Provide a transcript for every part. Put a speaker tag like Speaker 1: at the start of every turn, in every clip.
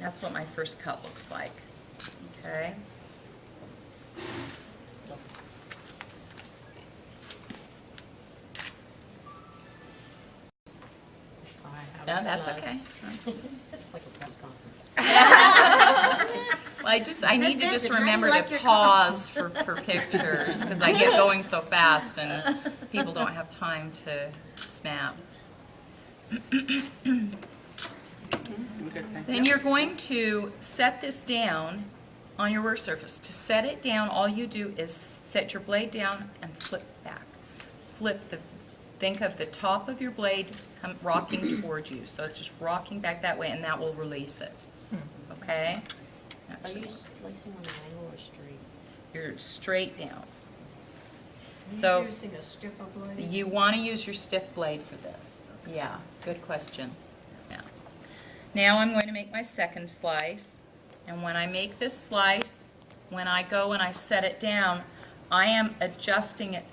Speaker 1: That's what my first cut looks like. Okay. No, that's okay.
Speaker 2: It's like a press conference.
Speaker 1: Well, I need to just remember to pause for pictures, because I get going so fast and people don't have time to snap. Then you're going to set this down on your work surface. To set it down, all you do is set your blade down and flip back. Think of the top of your blade rocking towards you. So it's just rocking back that way, and that will release it. Okay?
Speaker 2: Are you slicing on an angle or straight?
Speaker 1: You're straight down.
Speaker 3: Are you
Speaker 1: So
Speaker 3: using a stiffer blade?
Speaker 1: you want to use your stiff blade for this. Yeah, good question. Yeah. Now I'm going to make my second slice. And when I make this slice, when I go and I set it down, I am adjusting it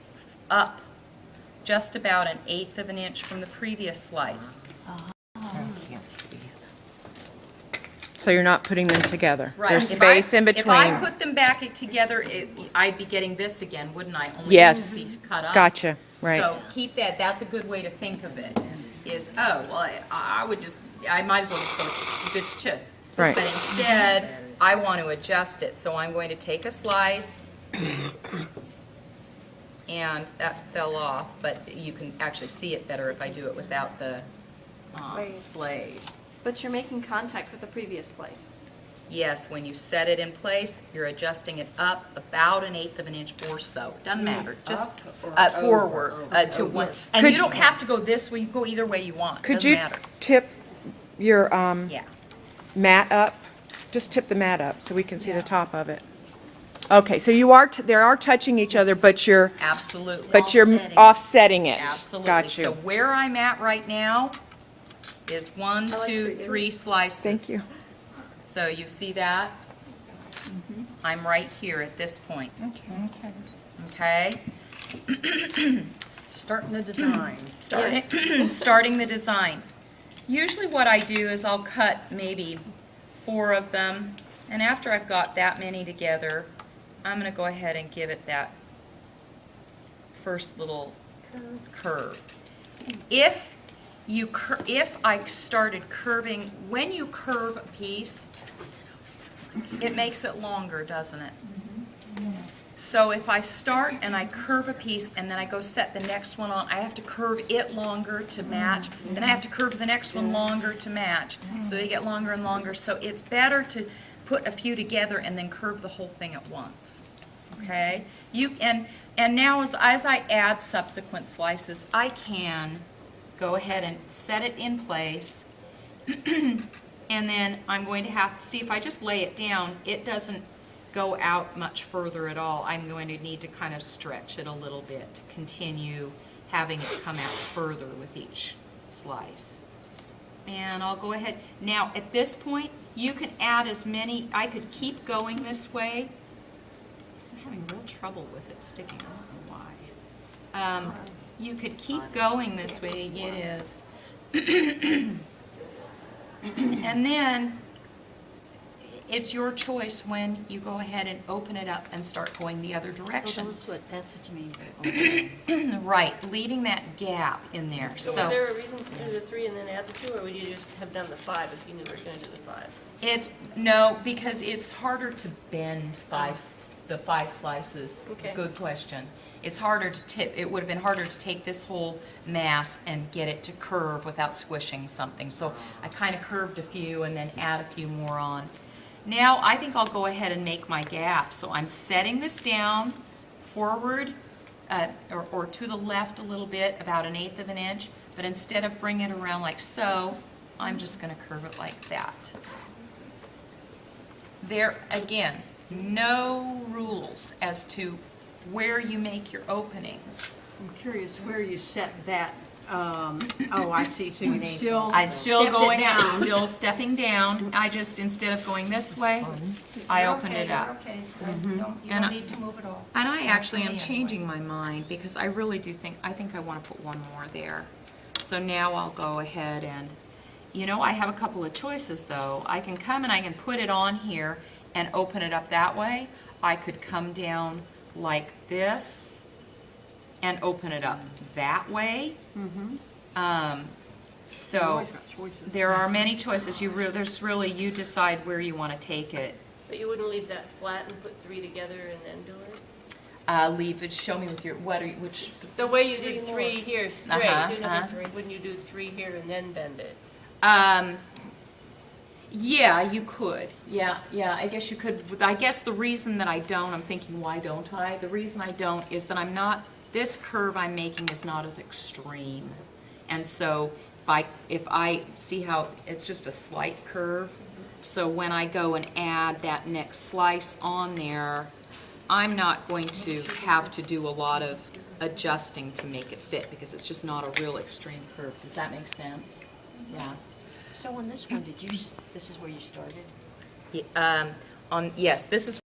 Speaker 1: up just about 1/8 of an inch from the previous slice.
Speaker 4: So you're not putting them together.
Speaker 1: Right.
Speaker 4: There's
Speaker 1: If
Speaker 4: space in
Speaker 1: If I
Speaker 4: between.
Speaker 1: put them back together, I'd be getting this again, wouldn't I? Only
Speaker 4: Yes.
Speaker 1: it would be cut up.
Speaker 4: Gotcha, right.
Speaker 1: So keep that. That's a good way to think of it. Is well, I might as well just go chip.
Speaker 4: Right.
Speaker 1: But instead, I want to adjust it. So I'm going to take a slice, and that fell off. But you can actually see it better if I do it without the blade.
Speaker 5: But you're making contact with the previous slice.
Speaker 1: Yes, when you set it in place, you're adjusting it up about 1/8 of an inch or so. Doesn't matter, just forward to one. And you don't have to go this way, you can go either way you want.
Speaker 4: Could
Speaker 1: Doesn't
Speaker 4: you
Speaker 1: matter.
Speaker 4: tip your
Speaker 1: Yeah,
Speaker 4: mat up? Just tip the mat up so we can see the top of it. Okay, so you are, they are touching each other, but you're
Speaker 1: absolutely.
Speaker 4: offsetting it.
Speaker 1: Absolutely.
Speaker 4: Got
Speaker 1: So
Speaker 4: you.
Speaker 1: where I'm at right now is 1,
Speaker 5: like
Speaker 1: 2,
Speaker 5: where you're-
Speaker 1: 3 slices.
Speaker 4: Thank you.
Speaker 1: So you see that? I'm right here at this point, okay?
Speaker 3: Starting the design.
Speaker 1: Starting the design. Usually what I do is I'll cut maybe 4 of them, and after I've got that many together, I'm going to go ahead and give it that first little curve. If I started curving, when you curve a piece, it makes it longer, doesn't it? So if I start and I curve a piece and then I go set the next one on, I have to curve it longer to match. Then I have to curve the next one longer to match. So they get longer and longer. So it's better to put a few together and then curve the whole thing at once. Okay? And now as I add subsequent slices, I can go ahead and set it in place. And then I'm going to have to see if I just lay it down, it doesn't go out much further at all. I'm going to need to kind of stretch it a little bit to continue having it come out further with each slice. And I'll go ahead. Now at this point, you can add as many, I could keep going this way. I'm having real trouble with it sticking, I don't know why. You could keep going this way, it is. And then it's your choice when you go ahead and open it up and start going the other direction.
Speaker 2: That's what you mean by open.
Speaker 1: Right, leaving that gap in there.
Speaker 6: So was there a reason to do the 3 and then add the 2, or would you just have done the 5 if you knew you were going to do the 5?
Speaker 1: No, because it's harder to bend the 5 slices.
Speaker 6: Okay.
Speaker 1: Good question. It's harder to tip. It would have been harder to take this whole mass and get it to curve without squishing something. So I kind of curved a few and then add a few more on. Now I think I'll go ahead and make my gap. So I'm setting this down forward or to the left a little bit, about 1/8 of an inch. But instead of bringing it around like so, I'm just going to curve it like that. There, again, no rules as to where you make your openings.
Speaker 3: I'm curious where you set that, oh, I see, so you still
Speaker 1: I'm still
Speaker 3: stepped it
Speaker 1: going up,
Speaker 3: down.
Speaker 1: still stepping down. I just, instead of going this way, I opened it up.
Speaker 3: Okay,
Speaker 1: Mm-hmm.
Speaker 3: you
Speaker 1: And
Speaker 3: don't need to move at all.
Speaker 1: And I actually am changing my mind because I really do think, I think I want to put one more there. So now I'll go ahead You know, I have a couple of choices, though. I can come and I can put it on here and open it up that way. I could come down like this and open it up that way. So
Speaker 3: always got choices.
Speaker 1: there are many choices. There's really, you decide where you want to take it.
Speaker 6: But you wouldn't leave that flat and put 3 together and then do it?
Speaker 1: Leave it, show me with your, which,
Speaker 6: The way you did 3 here straight,
Speaker 1: Uh-huh.
Speaker 6: wouldn't you do 3 here and then bend it?
Speaker 1: yeah, you could. Yeah, I guess you could. I guess the reason that I don't, I'm thinking, why don't I? The reason I don't is that I'm not, this curve I'm making is not as extreme. And so, if I see how it's just a slight curve, so when I go and add that next slice on there, I'm not going to have to do a lot of adjusting to make it fit because it's just not a real extreme curve. Does that make sense? Yeah.
Speaker 2: So on this one, this is where you started?
Speaker 1: Yes, this is